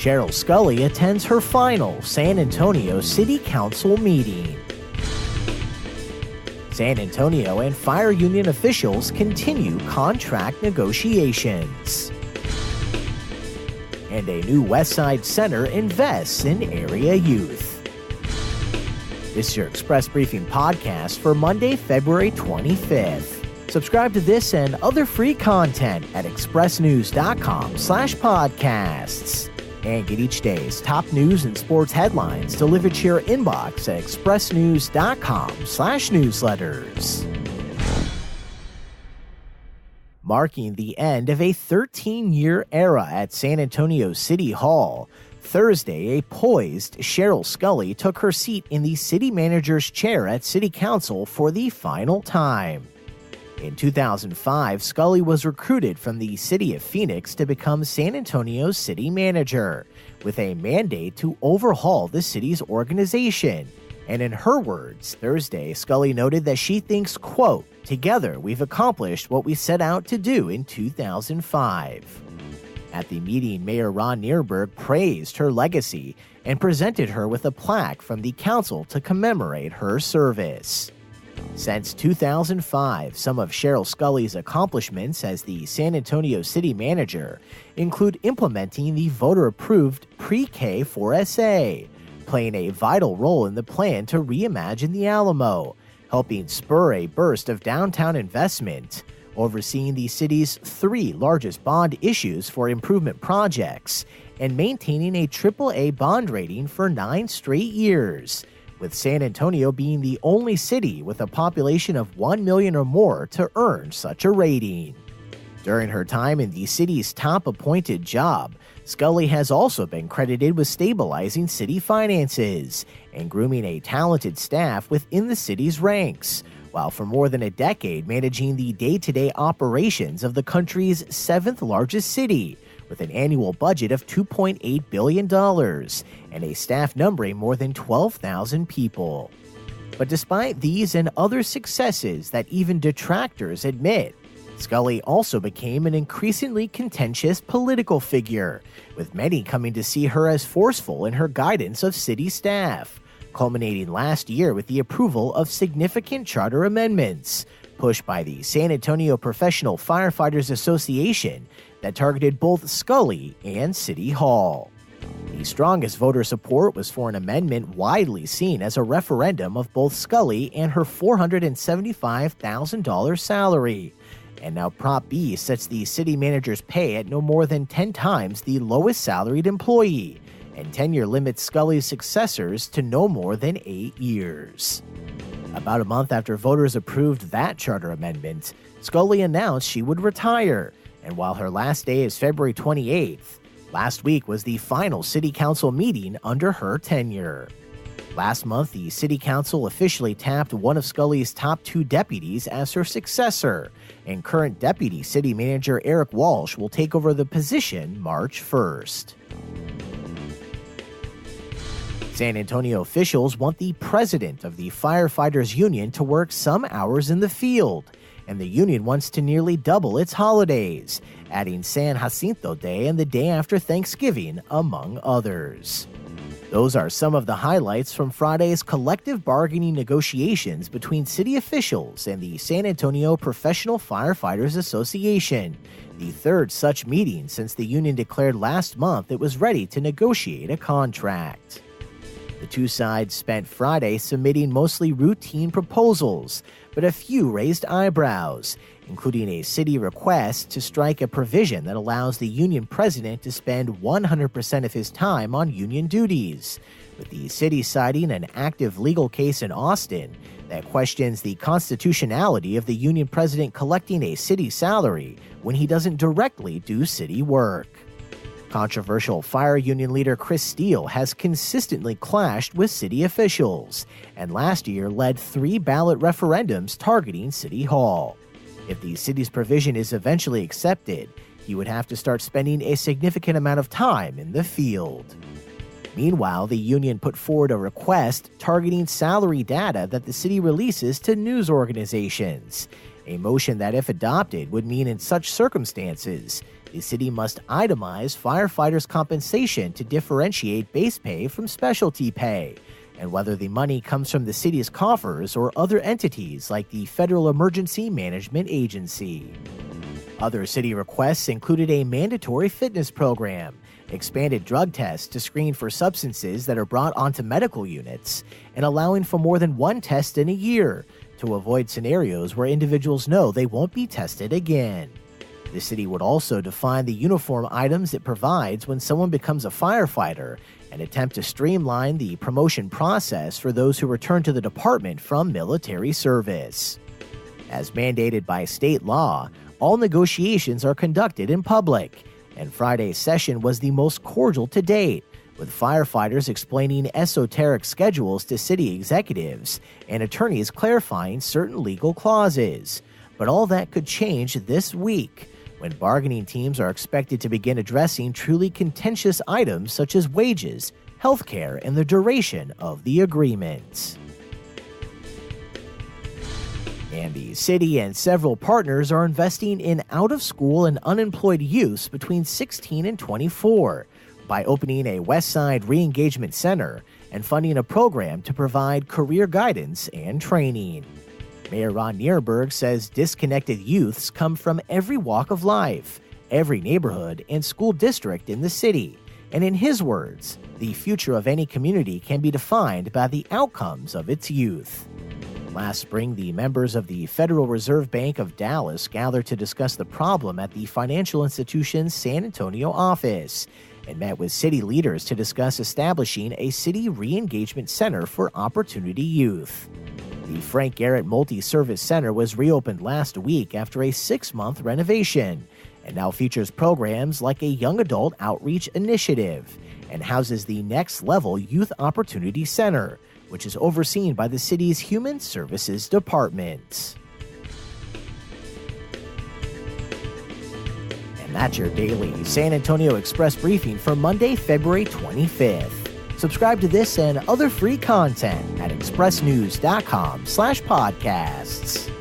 Cheryl Sculley attends her final San Antonio City Council meeting. San Antonio and fire union officials continue contract negotiations. And a new Westside Center invests in area youth. This is your Express Briefing podcast for Monday, February 25th. Subscribe to this and other free content at expressnews.com/podcasts. And get each day's top news and sports headlines delivered to your inbox at expressnews.com/newsletters. Marking the end of a 13-year era at San Antonio City Hall, Thursday, a poised Cheryl Sculley took her seat in the city manager's chair at City Council for the final time. In 2005, Sculley was recruited from the city of Phoenix to become San Antonio's city manager, with a mandate to overhaul the city's organization. And in her words, Thursday, Sculley noted that she thinks, quote, "Together, we've accomplished what we set out to do in 2005. At the meeting, Mayor Ron Nierberg praised her legacy and presented her with a plaque from the council to commemorate her service. Since 2005, some of Cheryl Sculley's accomplishments as the San Antonio city manager include implementing the voter-approved Pre-K 4SA, playing a vital role in the plan to reimagine the Alamo, helping spur a burst of downtown investment, overseeing the city's 3 largest bond issues for improvement projects, and maintaining a AAA bond rating for 9 straight years, with San Antonio being the only city with a population of 1 million or more to earn such a rating. During her time in the city's top appointed job, Sculley has also been credited with stabilizing city finances and grooming a talented staff within the city's ranks, while for more than a decade managing the day-to-day operations of the country's 7th largest city, with an annual budget of $2.8 billion and a staff numbering more than 12,000 people. But despite these and other successes that even detractors admit, Sculley also became an increasingly contentious political figure, with many coming to see her as forceful in her guidance of city staff, culminating last year with the approval of significant charter amendments pushed by the San Antonio Professional Firefighters Association that targeted both Sculley and City Hall. The strongest voter support was for an amendment widely seen as a referendum of both Sculley and her $475,000 salary. And now Prop B sets the city manager's pay at no more than 10 times the lowest salaried employee, and tenure limits Sculley's successors to no more than 8 years. About a month after voters approved that charter amendment, Sculley announced she would retire, and while her last day is February 28th, last week was the final city council meeting under her tenure. Last month, the city council officially tapped one of Sculley's top 2 deputies as her successor, and current deputy city manager Eric Walsh will take over the position March 1st. San Antonio officials want the president of the Firefighters Union to work some hours in the field, and the union wants to nearly double its holidays, adding San Jacinto Day and the day after Thanksgiving, among others. Those are some of the highlights from Friday's collective bargaining negotiations between city officials and the San Antonio Professional Firefighters Association, the 3rd such meeting since the union declared last month it was ready to negotiate a contract. The 2 sides spent Friday submitting mostly routine proposals, but a few raised eyebrows, including a city request to strike a provision that allows the union president to spend 100% of his time on union duties, with the city citing an active legal case in Austin that questions the constitutionality of the union president collecting a city salary when he doesn't directly do city work. Controversial fire union leader Chris Steele has consistently clashed with city officials, and last year led 3 ballot referendums targeting City Hall. If the city's provision is eventually accepted, he would have to start spending a significant amount of time in the field. Meanwhile, the union put forward a request targeting salary data that the city releases to news organizations, a motion that, if adopted, would mean in such circumstances, The city must itemize firefighters' compensation to differentiate base pay from specialty pay, and whether the money comes from the city's coffers or other entities like the Federal Emergency Management Agency. Other city requests included a mandatory fitness program, expanded drug tests to screen for substances that are brought onto medical units, and allowing for more than one test in a year to avoid scenarios where individuals know they won't be tested again. The city would also define the uniform items it provides when someone becomes a firefighter and attempt to streamline the promotion process for those who return to the department from military service. As mandated by state law, all negotiations are conducted in public, and Friday's session was the most cordial to date, with firefighters explaining esoteric schedules to city executives and attorneys clarifying certain legal clauses. But all that could change this week, when bargaining teams are expected to begin addressing truly contentious items such as wages, healthcare, and the duration of the agreement. And the city and several partners are investing in out-of-school and unemployed youths between 16 and 24 by opening a Westside Re-Engagement Center and funding a program to provide career guidance and training. Mayor Ron Nirenberg says disconnected youths come from every walk of life, every neighborhood, and school district in the city. And in his words, the future of any community can be defined by the outcomes of its youth. Last spring, the members of the Federal Reserve Bank of Dallas gathered to discuss the problem at the financial institution's San Antonio office and met with city leaders to discuss establishing a city re-engagement center for opportunity youth. The Frank Garrett Multi-Service Center was reopened last week after a 6-month renovation and now features programs like a young adult outreach initiative and houses the Next Level Youth Opportunity Center, which is overseen by the city's Human Services Department. And that's your daily San Antonio Express briefing for Monday, February 25th. Subscribe to this and other free content at expressnews.com/podcasts.